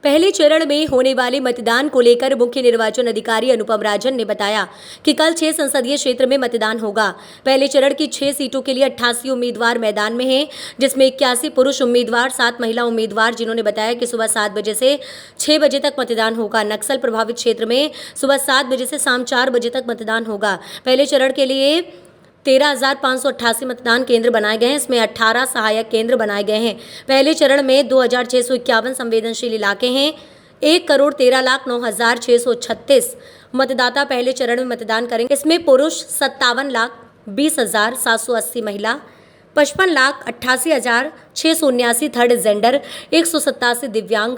पहले चरण में होने वाले मतदान को लेकर मुख्य निर्वाचन अधिकारी अनुपम राजन ने बताया कि कल 6 संसदीय क्षेत्र में मतदान होगा। पहले चरण की 6 सीटों के लिए 88 उम्मीदवार मैदान में हैं, जिसमें 81 पुरुष उम्मीदवार, 7 महिला उम्मीदवार, जिन्होंने बताया कि सुबह 7 बजे से 6 बजे तक मतदान होगा। नक्सल प्रभावित क्षेत्र में सुबह 7 बजे से शाम 4 बजे तक मतदान होगा। पहले चरण के लिए 13,588 मतदान केंद्र बनाए गए हैं। इसमें 18 सहायक केंद्र बनाए गए हैं। पहले चरण में 2,651 संवेदनशील इलाके हैं। 1,13,09,636 मतदाता पहले चरण में मतदान करेंगे। इसमें पुरुष 57,20,780, महिला 55,88,679 थर्ड जेंडर, 187 दिव्यांग,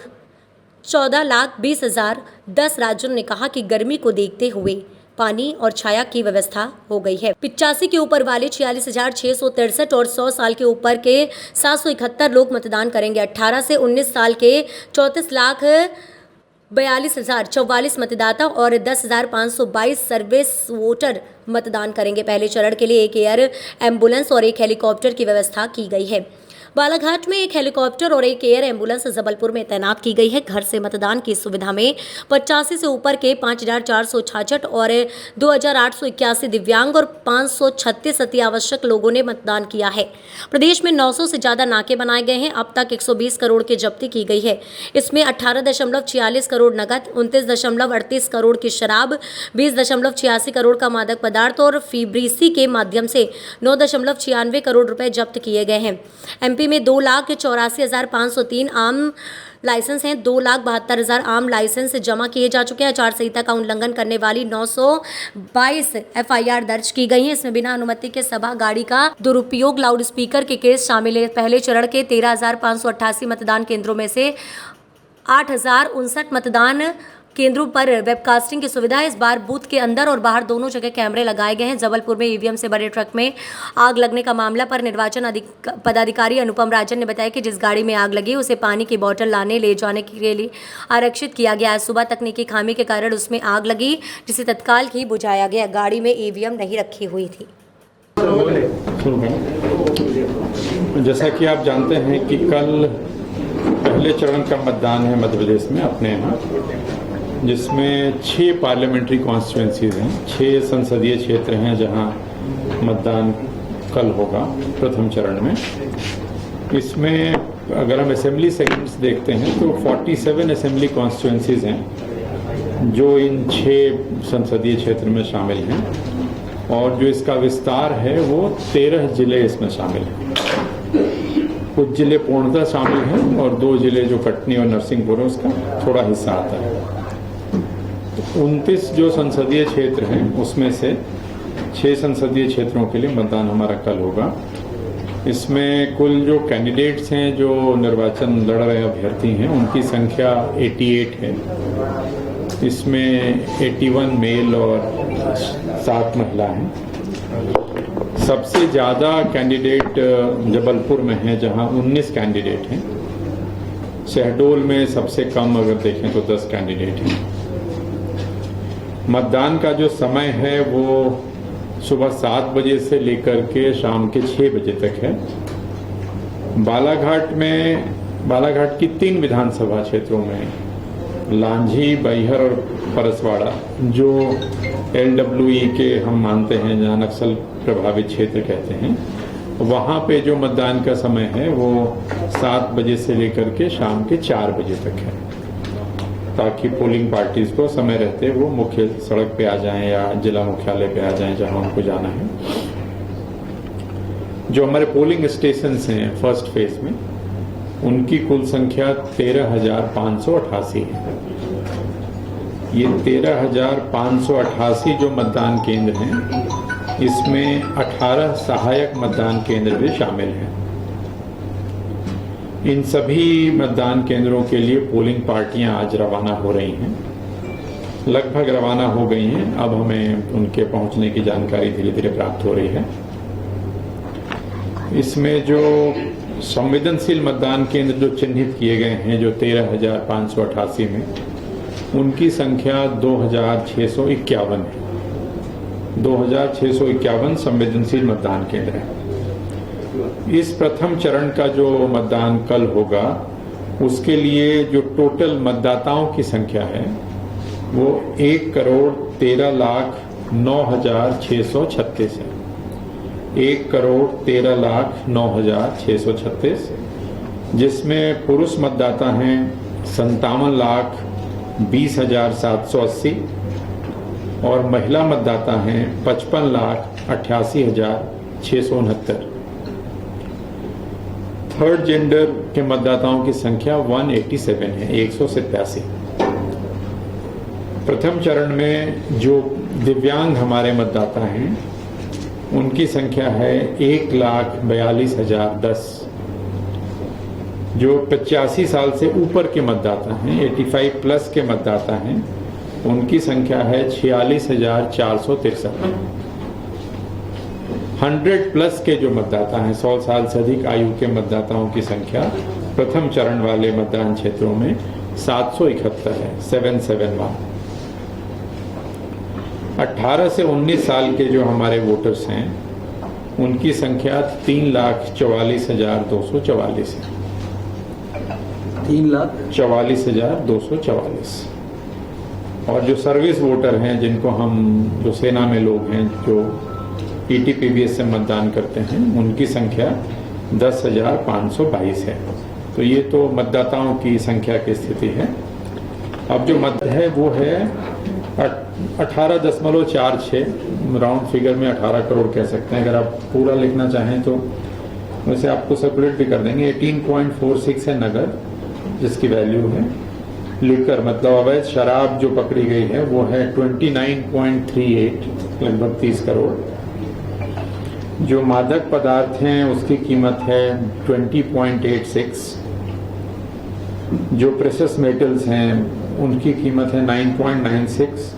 14,20,010। राज्यों ने कहा कि गर्मी को देखते हुए पानी और छाया की व्यवस्था हो गई है। 85 के ऊपर वाले 46,663 और 100 साल के ऊपर के 771 लोग मतदान करेंगे। 18 से 19 साल के 34,42,044 मतदाता और 10,522 सर्विस वोटर मतदान करेंगे। पहले चरण के लिए एक एयर एम्बुलेंस और एक हेलीकॉप्टर की व्यवस्था की गई है। बालाघाट में एक हेलीकॉप्टर और एक एयर एम्बुलेंस जबलपुर में तैनात की गई है। घर से मतदान की सुविधा में 85 से ऊपर के 5,466 और 2,881 दिव्यांग और 536 अति आवश्यक लोगों ने मतदान किया है। प्रदेश में 900 से ज़्यादा नाके बनाए गए हैं। अब तक 120 करोड़ की जब्ती की गई है। इसमें 18.46 करोड़ नकद, 29.38 करोड़ की शराब, 20.86 करोड़ का मादक पदार्थ और फीब्रीसी के माध्यम से 9.96 करोड़ रुपए जब्त किए गए हैं। एमपी में 2,84,503 आम लाइसेंस हैं। 2,72,000 आम लाइसेंस जमा किए जा चुके हैं। आचार संहिता का उल्लंघन करने वाली 922 एफआईआर दर्ज की गई हैं। इसमें बिना अनुमति के सभा, गाड़ी का दुरुपयोग, लाउड स्पीकर के केस शामिल है। पहले चरण के 13,588 मतदान केंद्रों में से 8,059 मतदान केंद्रों पर वेबकास्टिंग की सुविधा है। इस बार बूथ के अंदर और बाहर दोनों जगह कैमरे लगाए गए हैं। जबलपुर में ईवीएम से बड़े ट्रक में आग लगने का मामला पर निर्वाचन पदाधिकारी अनुपम राजन ने बताया कि जिस गाड़ी में आग लगी उसे पानी की बोतल लाने ले जाने के लिए आरक्षित किया गया। आज सुबह तकनीकी खामी के कारण उसमें आग लगी, जिसे तत्काल ही बुझाया गया। गाड़ी में ईवीएम नहीं रखी हुई थी। जैसा कि आप जानते हैं कि कल पहले चरण का मतदान है मध्य प्रदेश में अपने यहाँ, जिसमें 6 पार्लियामेंट्री कॉन्स्टिट्यूंसीज हैं, 6 संसदीय क्षेत्र हैं जहां मतदान कल होगा प्रथम चरण में। इसमें अगर हम असेंबली सेगमेंट्स देखते हैं तो 47 असेंबली कॉन्स्टिट्यूंसीज हैं जो इन 6 संसदीय क्षेत्र में शामिल हैं, और जो इसका विस्तार है वो 13 जिले इसमें शामिल हैं। कुछ जिले पूर्णतः शामिल हैं और 2 जिले जो कटनी और नरसिंहपुर है उसका थोड़ा हिस्सा आता है। 29 जो संसदीय क्षेत्र हैं उसमें से 6 संसदीय क्षेत्रों के लिए मतदान हमारा कल होगा। इसमें कुल जो कैंडिडेट्स हैं, जो निर्वाचन लड़ रहे अभ्यर्थी हैं, उनकी संख्या 88 है। इसमें 81 मेल और 7 महिला हैं। सबसे ज़्यादा कैंडिडेट जबलपुर में हैं जहां 19 कैंडिडेट हैं। शहडोल में सबसे कम अगर देखें तो 10 कैंडिडेट हैं। मतदान का जो समय है वो सुबह 7 बजे से लेकर के शाम के 6 बजे तक है। बालाघाट की 3 विधानसभा क्षेत्रों में लांझी, बैहर और परसवाड़ा, जो LWE के हम मानते हैं, जहाँ नक्सल प्रभावित क्षेत्र कहते हैं, वहाँ पे जो मतदान का समय है वो 7 बजे से लेकर के शाम के 4 बजे तक है, ताकि पोलिंग पार्टीज को समय रहते वो मुख्य सड़क पे आ जाएं या जिला मुख्यालय पे आ जाएं जहां उनको जाना है। जो हमारे पोलिंग स्टेशंस हैं फर्स्ट फेज में, उनकी कुल संख्या 13,588 है। ये 13,588 जो मतदान केंद्र हैं, इसमें 18 सहायक मतदान केंद्र भी शामिल हैं। इन सभी मतदान केंद्रों के लिए पोलिंग पार्टियां आज रवाना हो रही हैं, लगभग रवाना हो गई हैं। अब हमें उनके पहुंचने की जानकारी धीरे धीरे प्राप्त हो रही है। इसमें जो संवेदनशील मतदान केंद्र जो चिन्हित किए गए हैं, जो 13,588 में, उनकी संख्या 2,651 है। 2,651 संवेदनशील मतदान केंद्र हैं। इस प्रथम चरण का जो मतदान कल होगा उसके लिए जो टोटल मतदाताओं की संख्या है वो 1,13,09,636 है। 1,13,09,636, जिसमें पुरुष मतदाता हैं 57,20,780 और महिला मतदाता हैं 55,88,669। थर्ड जेंडर के मतदाताओं की संख्या 187 है, 187। प्रथम चरण में जो दिव्यांग हमारे मतदाता हैं उनकी संख्या है 1,42,010। जो 85 साल से ऊपर के मतदाता हैं, 85 प्लस के मतदाता हैं, उनकी संख्या है 46,463। 100 प्लस के जो मतदाता हैं, 100 साल से अधिक आयु के मतदाताओं की संख्या प्रथम चरण वाले मतदान क्षेत्रों में 771 है, 771। 18 से 19 साल के जो हमारे वोटर्स हैं उनकी संख्या 3,44,244 है। 3,44,244। और जो सर्विस वोटर हैं, जिनको हम जो सेना में लोग हैं जो PTPBS से मतदान करते हैं, उनकी संख्या 10,522 है। तो ये तो मतदाताओं की संख्या की स्थिति है। अब जो मत है वो है 18.46, राउंड फिगर में 18 करोड़ कह सकते हैं। अगर आप पूरा लिखना चाहें तो वैसे आपको सर्कुलेट भी कर देंगे। 18.46 है नगद, जिसकी वैल्यू है। लिकर मतलब अवैध शराब जो पकड़ी गई है वो है 29.38, लगभग 30 करोड़। जो मादक पदार्थ हैं उसकी कीमत है 20.86। जो प्रेशियस मेटल्स हैं उनकी कीमत है 9.96।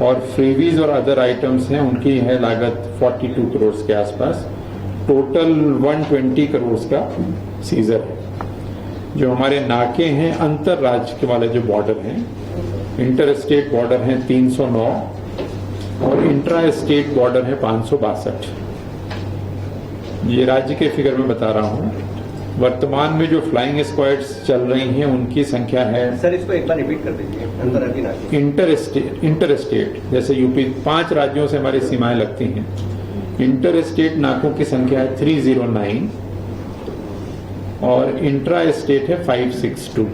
और फ्रीवीज और अदर आइटम्स हैं, उनकी है लागत 42 करोड़ के आसपास। टोटल 120 करोड़ का सीजर है। जो हमारे नाके हैं अंतर राज्य के वाले जो बॉर्डर हैं, इंटर स्टेट बॉर्डर हैं 309 और इंट्रा स्टेट बॉर्डर है 562। ये राज्य के फिगर में बता रहा हूं। वर्तमान में जो फ्लाइंग स्क्वाड्स चल रही हैं उनकी संख्या है, सर इसको एक बार रिपीट कर दीजिए। इंटर स्टेट जैसे यूपी 5 राज्यों से हमारी सीमाएं लगती हैं। इंटर स्टेट नाकों की संख्या है 309 और इंट्रा स्टेट है 562।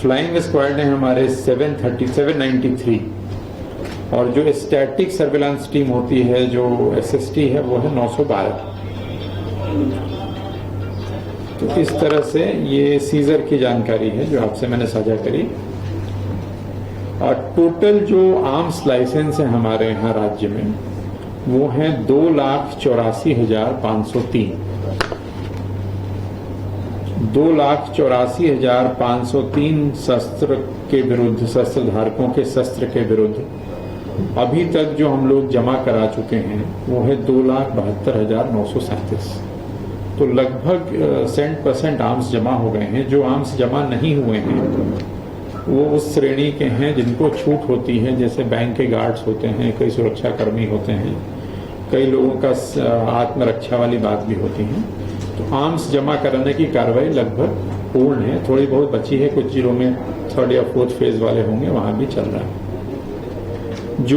फ्लाइंग स्क्वाड है हमारे 793 और जो स्टैटिक सर्विलांस टीम होती है जो SST है वो है 912। तो इस तरह से ये सीजर की जानकारी है जो आपसे मैंने साझा करी। और टोटल जो आर्म्स लाइसेंस है हमारे यहाँ राज्य में वो है 2,84,503। 2,84,503 शस्त्र के विरुद्ध, शस्त्र धारकों के शस्त्र के विरुद्ध अभी तक जो हम लोग जमा करा चुके हैं वो है 2,72,937। तो लगभग 100% आर्म्स जमा हो गए हैं। जो आर्म्स जमा नहीं हुए हैं वो उस श्रेणी के हैं जिनको छूट होती है, जैसे बैंक के गार्ड्स होते हैं, कई सुरक्षा कर्मी होते हैं, कई लोगों का आत्मरक्षा वाली बात भी होती है। तो आर्म्स जमा कराने की कार्रवाई लगभग पूर्ण है। थोड़ी बहुत बची है, कुछ जिलों में 3rd या 4th फेज वाले होंगे, वहां भी चल रहा है।